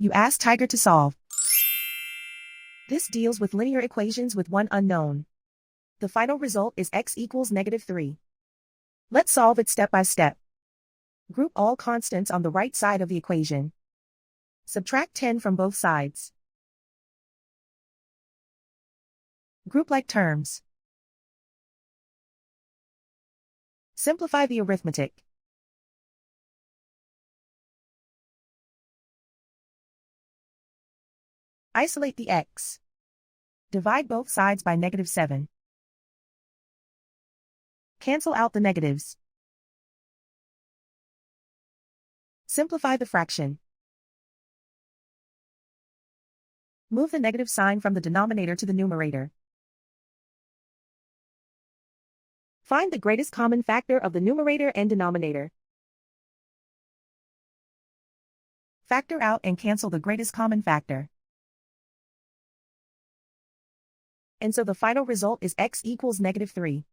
You ask Tiger to solve. This deals with linear equations with one unknown. The final result is x equals -3. Let's solve it step by step. Group all constants on the right side of the equation. Subtract 10 from both sides. Group like terms. Simplify the arithmetic. Isolate the x. Divide both sides by -7. Cancel out the negatives. Simplify the fraction. Move the negative sign from the denominator to the numerator. Find the greatest common factor of the numerator and denominator. Factor out and cancel the greatest common factor. And so the final result is x equals -3.